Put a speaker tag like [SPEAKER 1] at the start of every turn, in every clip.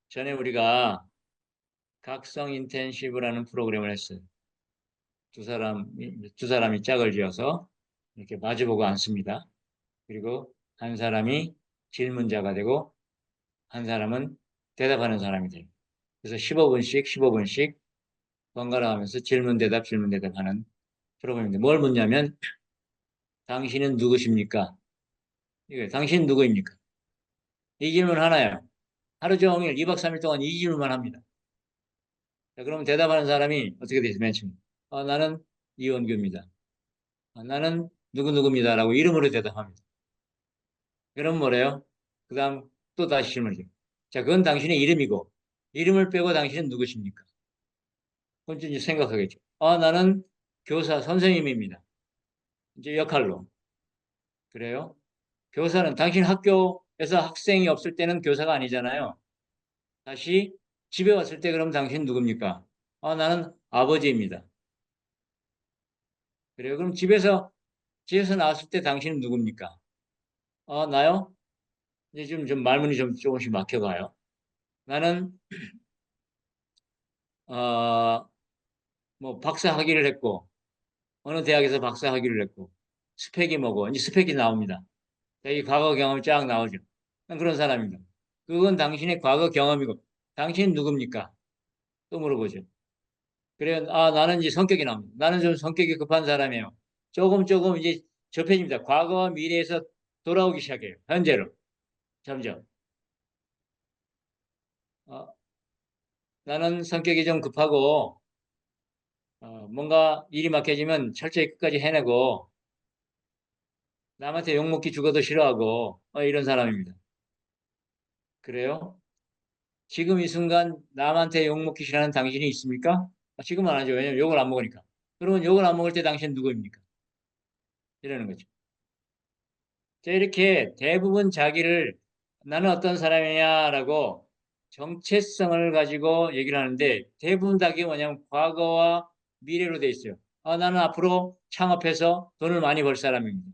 [SPEAKER 1] 전에 우리가 각성 인텐시브라는 프로그램을 했어요. 두 사람이 짝을 지어서 이렇게 마주보고 앉습니다. 그리고 한 사람이 질문자가 되고 한 사람은 대답하는 사람이 돼요. 그래서 15분씩 번갈아 가면서 질문 대답 하는 프로그램인데 뭘 묻냐면 당신은 누구십니까? 이거 당신은 누구입니까? 이 질문 하나예요. 하루 종일 2박 3일 동안 이 질문만 합니다. 자, 그러면 대답하는 사람이 어떻게 되죠? 맨 처음. 나는 이원규입니다. 나는 누구누구입니다라고 이름으로 대답합니다. 그럼 뭐래요? 그 다음 또 다시 질문이죠. 자, 그건 당신의 이름이고, 이름을 빼고 당신은 누구십니까? 그럼 이제 생각하겠죠. 나는 교사 선생님입니다. 이제 역할로. 그래요? 교사는 당신 학교에서 학생이 없을 때는 교사가 아니잖아요. 다시 집에 왔을 때 그럼 당신 누굽니까? 나는 아버지입니다. 그래요? 그럼 집에서 나왔을 때 당신은 누굽니까? 나요? 이제 좀 말문이 좀 조금씩 막혀가요. 나는, 어, 뭐, 박사 학위를 했고, 어느 대학에서 박사 학위를 했고, 스펙이 뭐고, 이제 스펙이 나옵니다. 자, 이 과거 경험이 쫙 나오죠. 난 그런 사람입니다. 그건 당신의 과거 경험이고, 당신은 누굽니까? 또 물어보죠. 그래요. 나는 이제 성격이 나옵니다. 나는 좀 성격이 급한 사람이에요. 조금 이제 좁혀집니다. 과거와 미래에서 돌아오기 시작해요. 현재로. 점점. 어, 나는 성격이 좀 급하고, 뭔가 일이 막혀지면 철저히 끝까지 해내고, 남한테 욕먹기 죽어도 싫어하고, 이런 사람입니다. 그래요? 지금 이 순간 남한테 욕먹기 싫어하는 당신이 있습니까? 지금은 안 하죠. 왜냐면 욕을 안 먹으니까. 그러면 욕을 안 먹을 때 당신은 누구입니까? 이러는 거죠. 자, 이렇게 대부분 자기를 나는 어떤 사람이냐라고 정체성을 가지고 얘기를 하는데 대부분 다 그게 뭐냐면 과거와 미래로 돼 있어요. 나는 앞으로 창업해서 돈을 많이 벌 사람입니다.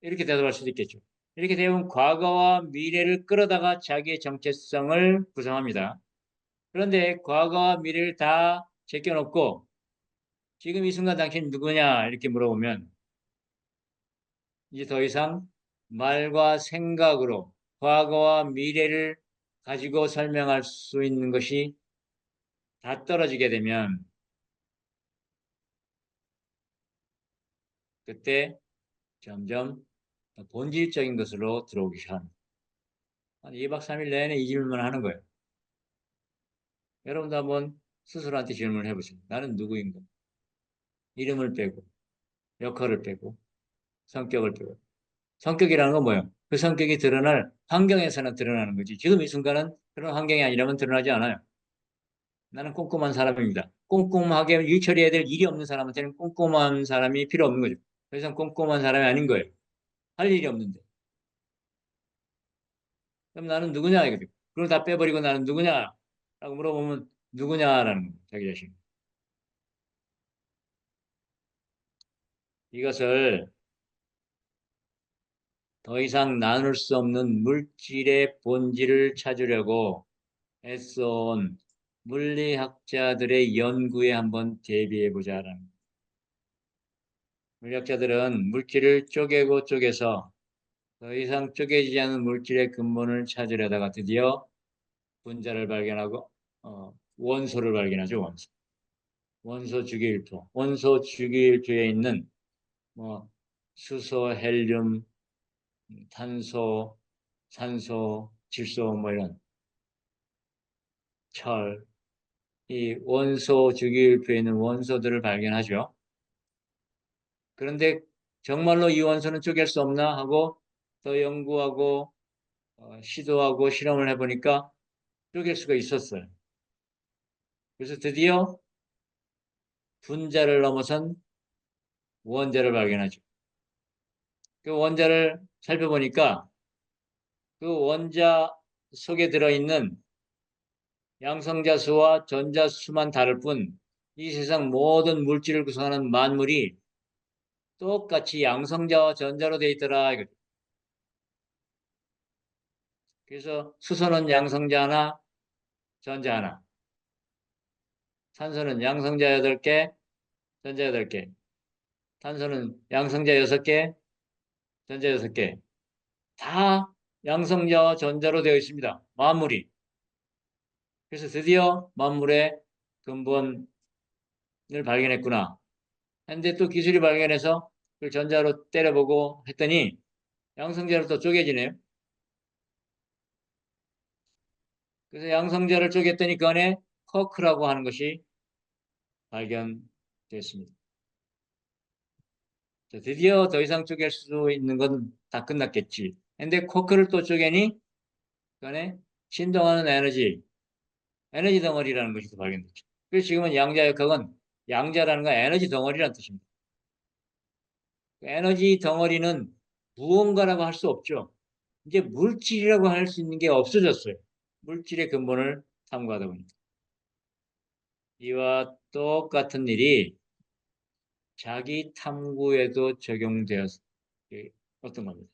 [SPEAKER 1] 이렇게 대답할 수도 있겠죠. 이렇게 되면 과거와 미래를 끌어다가 자기의 정체성을 구성합니다. 그런데 과거와 미래를 다 제껴놓고 지금 이 순간 당신 누구냐 이렇게 물어보면 이제 더 이상 말과 생각으로 과거와 미래를 가지고 설명할 수 있는 것이 다 떨어지게 되면 그때 점점 본질적인 것으로 들어오기 시작합니다. 한 2박 3일 내내 이 질문을 하는 거예요. 여러분도 한번 스스로한테 질문을 해보세요. 나는 누구인가? 이름을 빼고, 역할을 빼고, 성격을 빼고. 성격이라는 건 뭐예요? 그 성격이 드러날 환경에서는 드러나는 거지. 지금 이 순간은 그런 환경이 아니라면 드러나지 않아요. 나는 꼼꼼한 사람입니다. 꼼꼼하게 일 처리해야 될 일이 없는 사람한테는 꼼꼼한 사람이 필요 없는 거죠. 더 이상 꼼꼼한 사람이 아닌 거예요. 할 일이 없는데. 그럼 나는 누구냐 이거죠. 그걸 다 빼버리고 나는 누구냐? 라고 물어보면 누구냐라는 거예요. 자기 자신. 이것을 더 이상 나눌 수 없는 물질의 본질을 찾으려고 애써온 물리학자들의 연구에 한번 대비해 보자라는 거예요. 물리학자들은 물질을 쪼개고 쪼개서 더 이상 쪼개지지 않은 물질의 근본을 찾으려다가 드디어 분자를 발견하고 원소를 발견하죠. 원소. 원소 주기율표. 원소 주기율표에 있는 뭐 수소, 헬륨, 탄소, 산소, 질소 뭐 이런 철. 이 원소 주기율표에 있는 원소들을 발견하죠. 그런데 정말로 이 원소는 쪼갤 수 없나 하고 더 연구하고 시도하고 실험을 해보니까 쪼갤 수가 있었어요. 그래서 드디어 분자를 넘어선 원자를 발견하죠. 그 원자를 살펴보니까 그 원자 속에 들어있는 양성자 수와 전자 수만 다를 뿐 이 세상 모든 물질을 구성하는 만물이 똑같이 양성자와 전자로 되어 있더라. 이거죠. 그래서 수소는 양성자나 전자 하나. 산소는 양성자 8개, 전자 8개. 탄소는 양성자 6개, 전자 6개. 다 양성자와 전자로 되어 있습니다. 만물이. 그래서 드디어 만물의 근본을 발견했구나. 근데 또 기술이 발견해서 그걸 전자로 때려보고 했더니 양성자로 또 쪼개지네요. 그래서 양성자를 쪼갰더니 그 안에 쿼크라고 하는 것이 발견됐습니다. 드디어 더 이상 쪼갤 수 있는 건 다 끝났겠지. 근데 쿼크를 또 쪼개니 그 안에 신동하는 에너지 덩어리라는 것이 또 발견됐죠. 그래서 지금은 양자역학은 양자라는 건 에너지 덩어리라는 뜻입니다. 에너지 덩어리는 무언가라고 할 수 없죠. 이제 물질이라고 할 수 있는 게 없어졌어요. 물질의 근본을 탐구하다 보니까. 이와 똑같은 일이 자기 탐구에도 적용되어서 어떤 겁니다.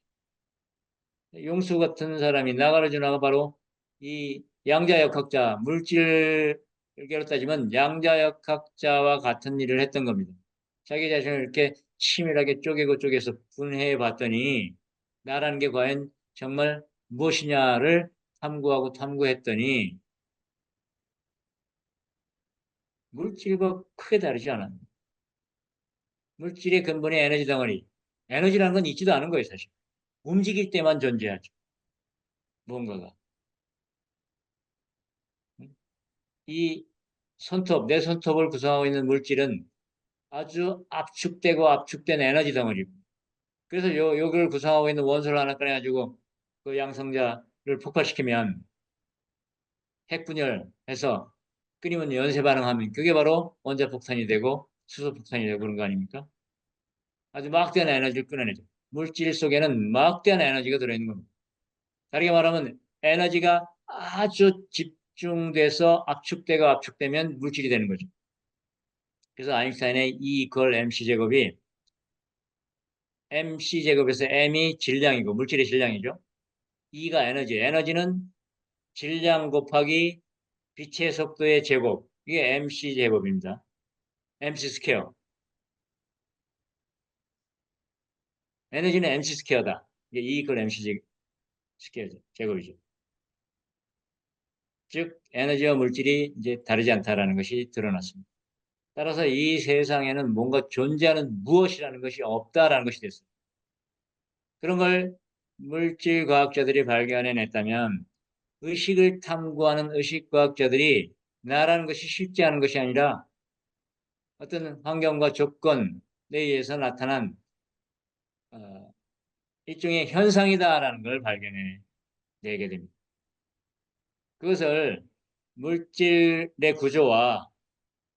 [SPEAKER 1] 용수 같은 사람이 나가르주나가 바로 이 양자역학자, 물질계로 따지면 양자역학자와 같은 일을 했던 겁니다. 자기 자신을 이렇게 치밀하게 쪼개서 분해해 봤더니 나라는 게 과연 정말 무엇이냐를 탐구하고 탐구했더니 물질과 크게 다르지 않았습니다. 물질의 근본이 에너지 덩어리. 에너지라는 건 있지도 않은 거예요, 사실. 움직일 때만 존재하죠. 무언가가. 이 내 손톱을 구성하고 있는 물질은 아주 압축된 에너지 덩어리고. 그래서 요걸 구성하고 있는 원소를 하나 꺼내가지고 그 양성자를 폭발시키면 핵분열해서 끓이면 연쇄 반응하면 그게 바로 원자폭탄이 되고 수소폭탄이 되고 그런 거 아닙니까? 아주 막대한 에너지를 끌어내죠. 물질 속에는 막대한 에너지가 들어있는 겁니다. 다르게 말하면 에너지가 아주 집중돼서 압축되면 물질이 되는 거죠. 그래서 아인슈타인의 E 이퀄 MC 제곱이 MC 제곱에서 M이 질량이고 물질의 질량이죠. E가 에너지는 질량 곱하기 빛의 속도의 제곱. 이게 MC 제곱입니다. MC 스퀘어. 에너지는 MC 스퀘어다. 이게 E 이퀄 MC 스퀘어죠. 제곱이죠. 즉 에너지와 물질이 이제 다르지 않다라는 것이 드러났습니다. 따라서 이 세상에는 뭔가 존재하는 무엇이라는 것이 없다라는 것이 됐습니다. 그런 걸 물질과학자들이 발견해냈다면 의식을 탐구하는 의식과학자들이 나라는 것이 쉽지 않은 것이 아니라 어떤 환경과 조건에 의해서 나타난 어, 일종의 현상이다라는 걸 발견해내게 됩니다. 그것을 물질의 구조와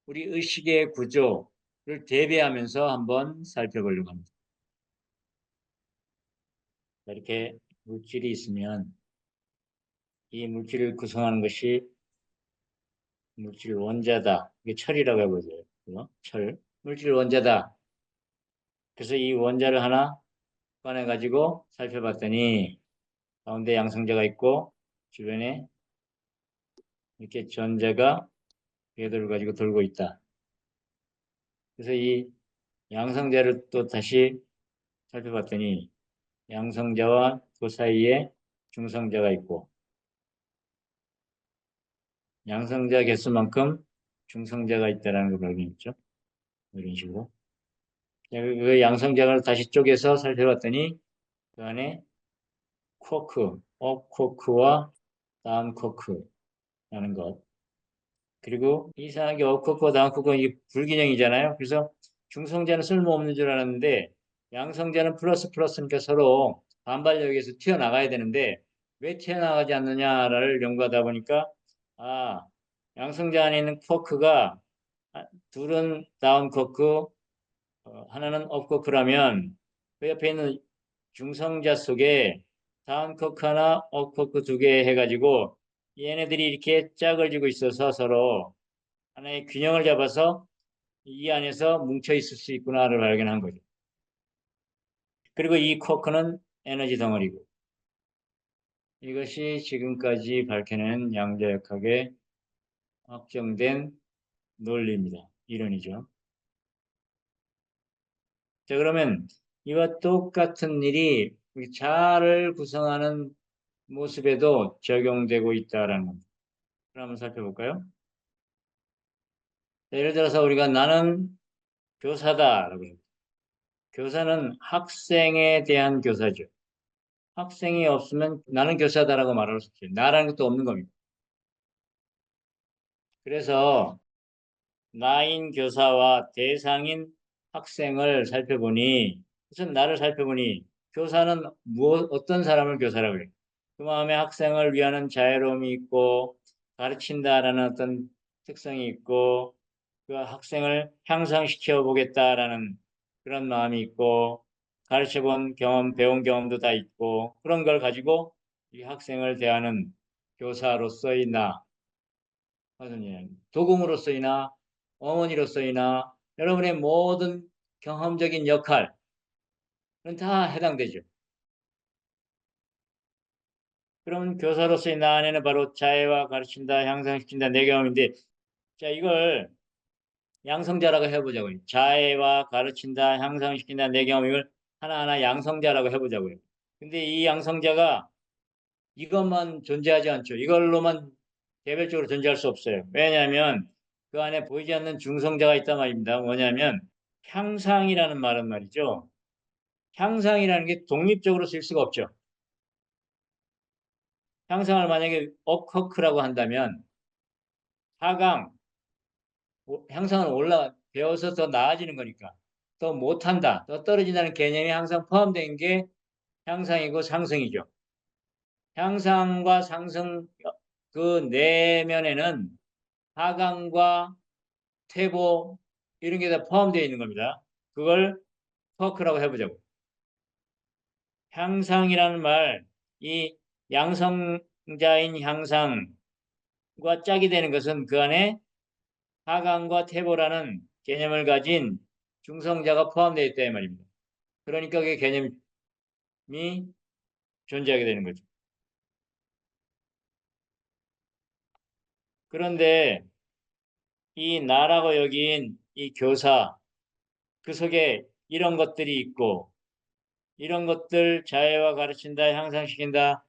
[SPEAKER 1] 우리 의식의 구조를 대비하면서 한번 살펴보려고 합니다. 이렇게 물질이 있으면 이 물질을 구성하는 것이 물질 원자다. 이게 철이라고 해보죠. 철. 물질 원자다. 그래서 이 원자를 하나 꺼내가지고 살펴봤더니 가운데 양성자가 있고 주변에 이렇게 전자가 궤도를 가지고 돌고 있다. 그래서 이 양성자를 또 다시 살펴봤더니 양성자와 그 사이에 중성자가 있고 양성자 개수만큼 중성자가 있다는 걸 발견했죠. 이런 식으로. 그 양성자를 다시 쪼개서 살펴봤더니 그 안에 업 쿼크와 다운 쿼크라는 것. 그리고 이상하게 업 쿼크와 다운 쿼크가 이게 불균형이잖아요. 그래서 중성자는 쓸모없는 줄 알았는데 양성자는 플러스니까 서로 반발력에서 튀어나가야 되는데 왜 튀어나가지 않느냐를 연구하다 보니까 아, 양성자 안에 있는 쿼크가 둘은 다운 쿼크, 하나는 업 쿼크라면 그 옆에 있는 중성자 속에 다운 쿼크 하나, 업 쿼크 2개 해가지고 얘네들이 이렇게 짝을 지고 있어서 서로 하나의 균형을 잡아서 이 안에서 뭉쳐 있을 수 있구나를 발견한 거죠. 그리고 이 쿼크는 에너지 덩어리고 이것이 지금까지 밝혀낸 양자역학의 확정된 논리입니다. 이론이죠. 자, 그러면 이와 똑같은 일이 우리 자아를 구성하는 모습에도 적용되고 있다라는 겁니다. 그럼 한번 살펴볼까요? 자, 예를 들어서 우리가 나는 교사다라고 해요. 교사는 학생에 대한 교사죠. 학생이 없으면 나는 교사다라고 말할 수 없죠. 나라는 것도 없는 겁니다. 그래서 나인 교사와 대상인 학생을 살펴보니, 우선 나를 살펴보니, 교사는 어떤 사람을 교사라고 해요? 그 마음에 학생을 위하는 자애로움이 있고, 가르친다라는 어떤 특성이 있고, 그 학생을 향상시켜 보겠다라는 그런 마음이 있고, 가르쳐 본 경험, 배운 경험도 다 있고, 그런 걸 가지고 이 학생을 대하는 교사로서의 나, 도금으로서이나 어머니로서이나 여러분의 모든 경험적인 역할은 다 해당되죠. 그럼 교사로서의 나 안에는 바로 자애와 가르친다, 향상시킨다, 내 경험인데, 자, 이걸 양성자라고 해보자고요. 자애와 가르친다, 향상시킨다, 내 경험, 이걸 하나하나 양성자라고 해보자고요. 근데 이 양성자가 이것만 존재하지 않죠. 이걸로만 개별적으로 존재할 수 없어요. 왜냐하면 그 안에 보이지 않는 중성자가 있단 말입니다. 뭐냐면 향상이라는 말은 말이죠. 향상이라는 게 독립적으로 쓸 수가 없죠. 향상을 만약에 업커크라고 한다면 하강, 향상은 배워서 더 나아지는 거니까 더 못한다, 더 떨어진다는 개념이 항상 포함된 게 향상이고 상승이죠. 향상과 상승 그 내면에는 하강과 퇴보 이런 게 다 포함되어 있는 겁니다. 그걸 터크라고 해보자고. 향상이라는 말, 이 양성자인 향상과 짝이 되는 것은 그 안에 하강과 퇴보라는 개념을 가진 중성자가 포함되어 있다 이 말입니다. 그러니까 그 개념이 존재하게 되는 거죠. 그런데 이 나라고 여긴 이 교사 그 속에 이런 것들이 있고 이런 것들 자애와 가르친다, 향상시킨다,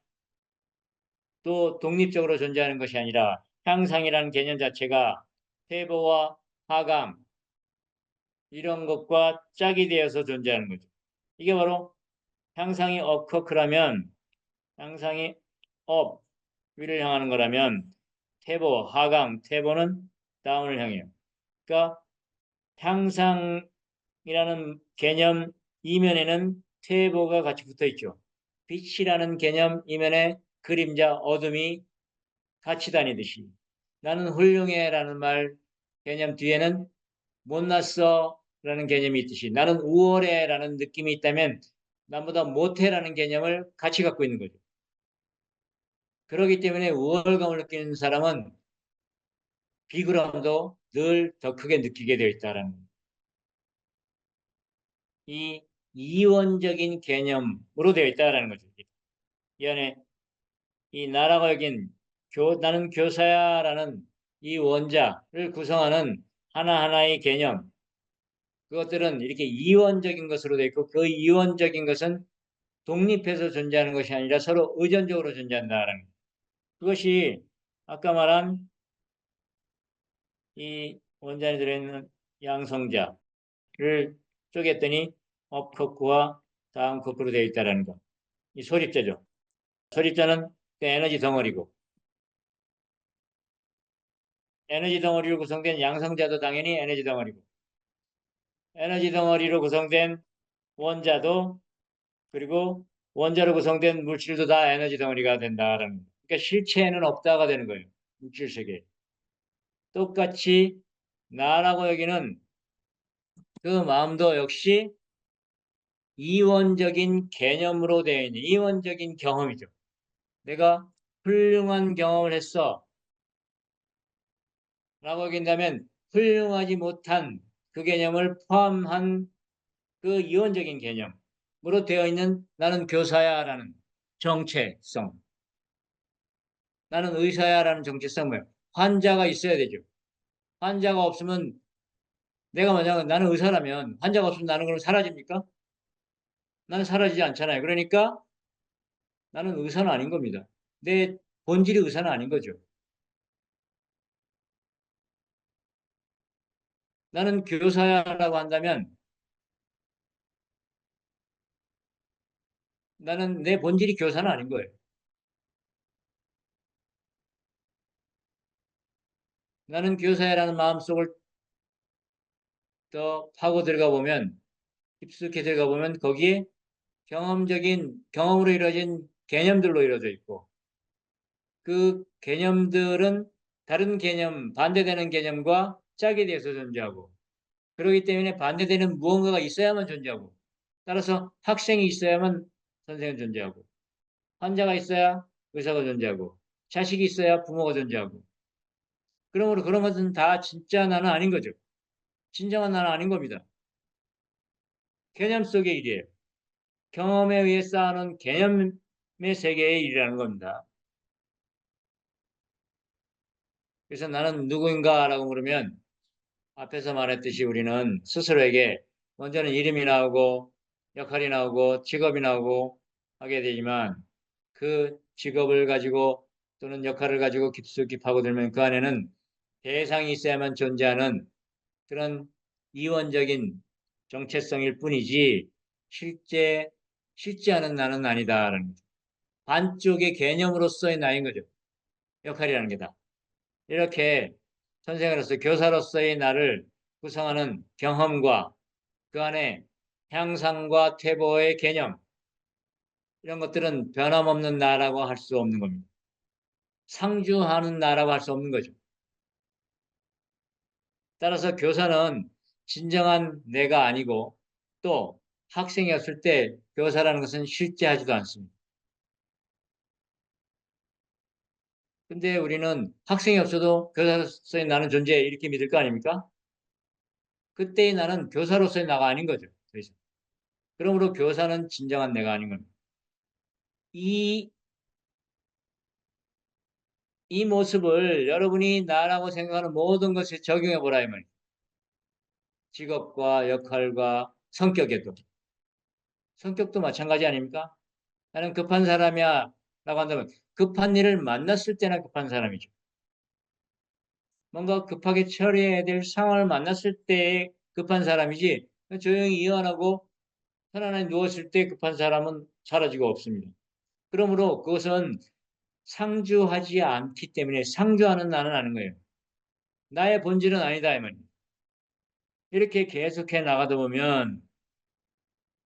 [SPEAKER 1] 또 독립적으로 존재하는 것이 아니라 향상이라는 개념 자체가 퇴보와 하강 이런 것과 짝이 되어서 존재하는 거죠. 이게 바로 향상이 업커크라면 향상이 업 위를 향하는 거라면 퇴보 하강 퇴보는 다운을 향해요. 그러니까 향상이라는 개념 이면에는 퇴보가 같이 붙어 있죠. 빛이라는 개념 이면에 그림자 어둠이 같이 다니듯이 나는 훌륭해라는 말 개념 뒤에는 못났어라는 개념이 있듯이 나는 우월해라는 느낌이 있다면 나보다 못해라는 개념을 같이 갖고 있는 거죠. 그렇기 때문에 우월감을 느끼는 사람은 비굴함도 늘 더 크게 느끼게 되어 있다라는 이 이원적인 개념으로 되어 있다라는 거죠. 이 안에 이 나라가 여긴 나는 교사야라는 이 원자를 구성하는 하나하나의 개념 그것들은 이렇게 이원적인 것으로 되어 있고 그 이원적인 것은 독립해서 존재하는 것이 아니라 서로 의존적으로 존재한다라는 그것이 아까 말한 이 원자에 들어있는 양성자를 쪼갰더니 업커크와 다음 커크로 되어 있다는 거. 이 소립자죠. 소립자는 그 에너지 덩어리고 에너지 덩어리로 구성된 양성자도 당연히 에너지 덩어리고 에너지 덩어리로 구성된 원자도 그리고 원자로 구성된 물질도 다 에너지 덩어리가 된다라는 거예요. 그러니까 실체에는 없다가 되는 거예요. 물질 세계. 똑같이 나라고 여기는 그 마음도 역시 이원적인 개념으로 되어 있는 이원적인 경험이죠. 내가 훌륭한 경험을 했어. 라고 여긴다면 훌륭하지 못한 그 개념을 포함한 그 이원적인 개념으로 되어 있는 나는 교사야라는 정체성. 나는 의사야라는 정체성 뭐예요? 환자가 있어야 되죠. 환자가 없으면 내가 만약 나는 의사라면 환자가 없으면 나는 그럼 사라집니까? 나는 사라지지 않잖아요. 그러니까 나는 의사는 아닌 겁니다. 내 본질이 의사는 아닌 거죠. 나는 교사라고 한다면 나는 내 본질이 교사는 아닌 거예요. 나는 교사야라는 마음속을 더 파고 들어가 보면 깊숙이 들어가 보면 거기에 경험적인 경험으로 이루어진 개념들로 이루어져 있고 그 개념들은 다른 개념, 반대되는 개념과 짝에 대해서 존재하고 그렇기 때문에 반대되는 무언가가 있어야만 존재하고 따라서 학생이 있어야만 선생은 존재하고 환자가 있어야 의사가 존재하고 자식이 있어야 부모가 존재하고 그러므로 그런 것은 다 진짜 나는 아닌 거죠. 진정한 나는 아닌 겁니다. 개념 속의 일이에요. 경험에 의해 쌓아놓은 개념의 세계의 일이라는 겁니다. 그래서 나는 누구인가라고 물으면 앞에서 말했듯이 우리는 스스로에게 먼저는 이름이 나오고 역할이 나오고 직업이 나오고 하게 되지만 그 직업을 가지고 또는 역할을 가지고 깊숙이 파고들면 그 안에는 대상이 있어야만 존재하는 그런 이원적인 정체성일 뿐이지 실제 하는 나는 아니다라는 거죠. 반쪽의 개념으로서의 나인 거죠. 역할이라는 게 다. 이렇게 선생으로서 교사로서의 나를 구성하는 경험과 그 안에 향상과 퇴보의 개념 이런 것들은 변함없는 나라고 할 수 없는 겁니다. 상주하는 나라고 할 수 없는 거죠. 따라서 교사는 진정한 내가 아니고 또 학생이었을 때 교사라는 것은 실제하지도 않습니다. 근데 우리는 학생이 없어도 교사로서의 나는 존재 이렇게 믿을 거 아닙니까? 그때의 나는 교사로서의 나가 아닌 거죠. 그래서. 그러므로 교사는 진정한 내가 아닌 겁니다. 이, 이 모습을 여러분이 나라고 생각하는 모든 것에 적용해 보라 이 말이에요. 직업과 역할과 성격에도. 성격도 마찬가지 아닙니까? 나는 급한 사람이야 라고 한다면 급한 일을 만났을 때나 급한 사람이죠. 뭔가 급하게 처리해야 될 상황을 만났을 때 급한 사람이지 조용히 이완하고 편안하게 누웠을 때 급한 사람은 사라지고 없습니다. 그러므로 그것은 상주하지 않기 때문에 상주하는 나는 아는 거예요. 나의 본질은 아니다 이 말이에요. 이렇게 계속해 나가다 보면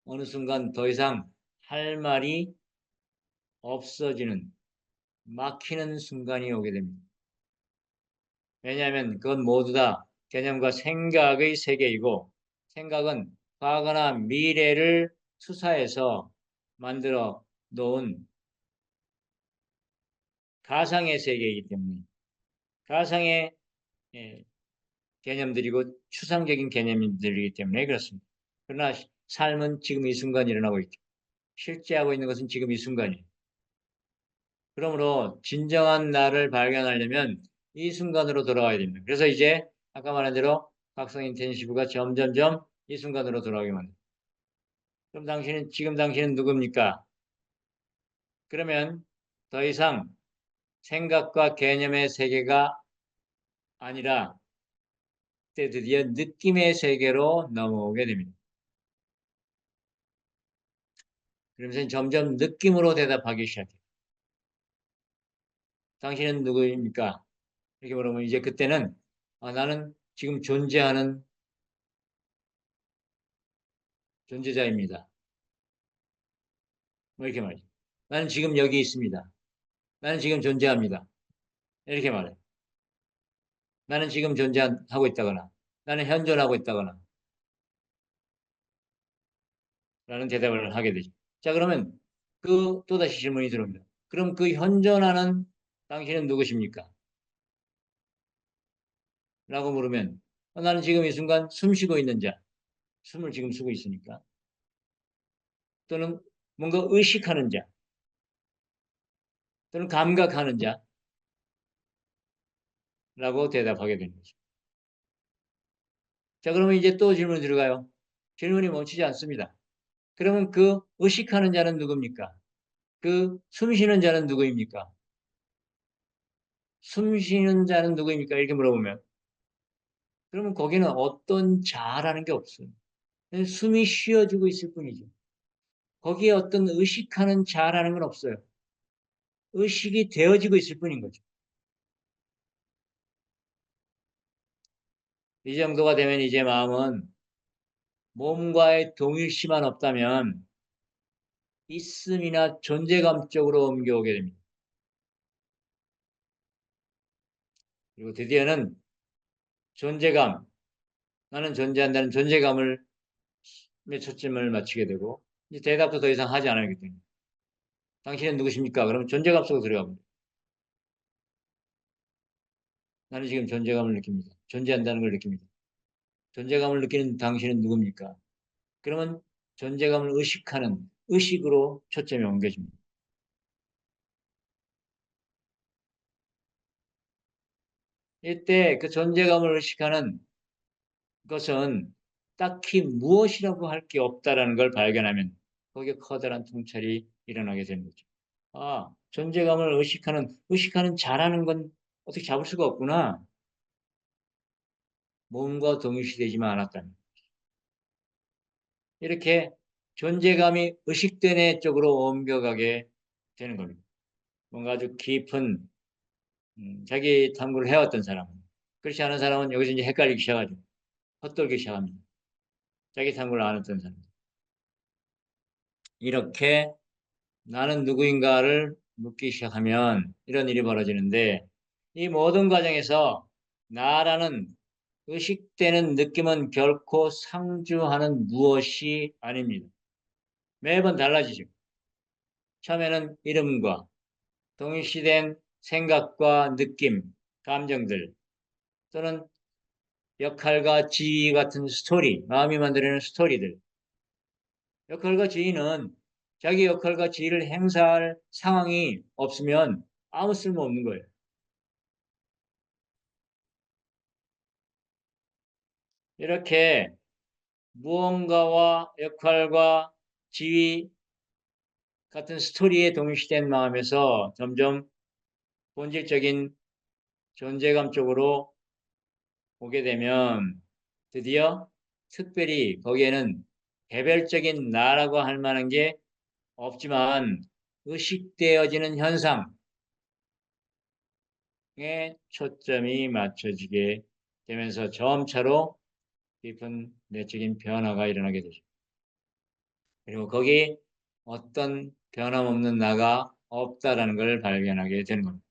[SPEAKER 1] 어느 순간 더 이상 할 말이 없어지는 막히는 순간이 오게 됩니다. 왜냐하면 그건 모두 다 개념과 생각의 세계이고 생각은 과거나 미래를 투사해서 만들어 놓은 가상의 세계이기 때문에 가상의 예, 개념들이고 추상적인 개념들이기 때문에 그렇습니다. 그러나 삶은 지금 이 순간 일어나고 있죠. 실제 하고 있는 것은 지금 이 순간이에요. 그러므로 진정한 나를 발견하려면 이 순간으로 돌아와야 됩니다. 그래서 이제 아까 말한 대로 각성 인텐시브가 점점점 이 순간으로 돌아오게 만듭니다. 그럼 지금 당신은 누굽니까? 그러면 더 이상 생각과 개념의 세계가 아니라 드디어 느낌의 세계로 넘어오게 됩니다. 그러면서 점점 느낌으로 대답하기 시작해요. 당신은 누구입니까? 이렇게 물으면 이제 그때는 나는 지금 존재하는 존재자입니다. 뭐 이렇게 말이죠. 나는 지금 여기 있습니다. 나는 지금 존재합니다. 이렇게 말해요. 나는 지금 존재하고 있다거나 나는 현존하고 있다거나 라는 대답을 하게 되죠. 자, 그러면 또다시 질문이 들어옵니다. 그럼 그 현존하는 당신은 누구십니까? 라고 물으면 나는 지금 이 순간 숨 쉬고 있는 자, 숨을 지금 쉬고 있으니까 또는 뭔가 의식하는 자 또는 감각하는 자 라고 대답하게 되는 거죠. 자, 그러면 이제 또 질문 들어가요. 질문이 멈추지 않습니다. 그러면 그 의식하는 자는 누굽니까? 그 숨쉬는 자는 누구입니까? 숨쉬는 자는 누구입니까? 이렇게 물어보면. 그러면 거기는 어떤 자라는 게 없어요. 숨이 쉬어지고 있을 뿐이죠. 거기에 어떤 의식하는 자라는 건 없어요. 의식이 되어지고 있을 뿐인 거죠. 이 정도가 되면 이제 마음은 몸과의 동일시만 없다면 있음이나 존재감 쪽으로 옮겨오게 됩니다. 그리고 드디어는 존재감, 나는 존재한다는 존재감을 초점을 맞추게 되고 이제 대답도 더 이상 하지 않아야겠 때문에 당신은 누구십니까? 그러면 존재감 속으로 들어갑니다. 나는 지금 존재감을 느낍니다. 존재한다는 걸 느낍니다. 존재감을 느끼는 당신은 누굽니까? 그러면 존재감을 의식하는 의식으로 초점이 옮겨집니다. 이때 그 존재감을 의식하는 것은 딱히 무엇이라고 할 게 없다라는 걸 발견하면 거기에 커다란 통찰이 일어나게 되는 거죠. 아, 존재감을 의식하는 자라는 건 어떻게 잡을 수가 없구나. 몸과 동일시되지만 않았다는. 이렇게 존재감이 의식된 쪽으로 옮겨가게 되는 겁니다. 뭔가 아주 깊은 자기 탐구를 해왔던 사람은 그렇지 않은 사람은 여기서 이제 헷갈리기 시작하죠. 헛돌기 시작합니다. 자기 탐구를 안 했던 사람. 이렇게 나는 누구인가를 묻기 시작하면 이런 일이 벌어지는데 이 모든 과정에서 나라는 의식되는 느낌은 결코 상주하는 무엇이 아닙니다. 매번 달라지죠. 처음에는 이름과 동일시된 생각과 느낌, 감정들 또는 역할과 지위 같은 스토리, 마음이 만들어내는 스토리들. 역할과 지위는 자기 역할과 지위를 행사할 상황이 없으면 아무 쓸모 없는 거예요. 이렇게 무언가와 역할과 지위 같은 스토리에 동시된 마음에서 점점 본질적인 존재감 쪽으로 오게 되면 드디어 특별히 거기에는 개별적인 나라고 할 만한 게 없지만 의식되어지는 현상에 초점이 맞춰지게 되면서 점차로 깊은 내적인 변화가 일어나게 되죠. 그리고 거기 어떤 변함없는 나가 없다라는 걸 발견하게 되는 겁니다.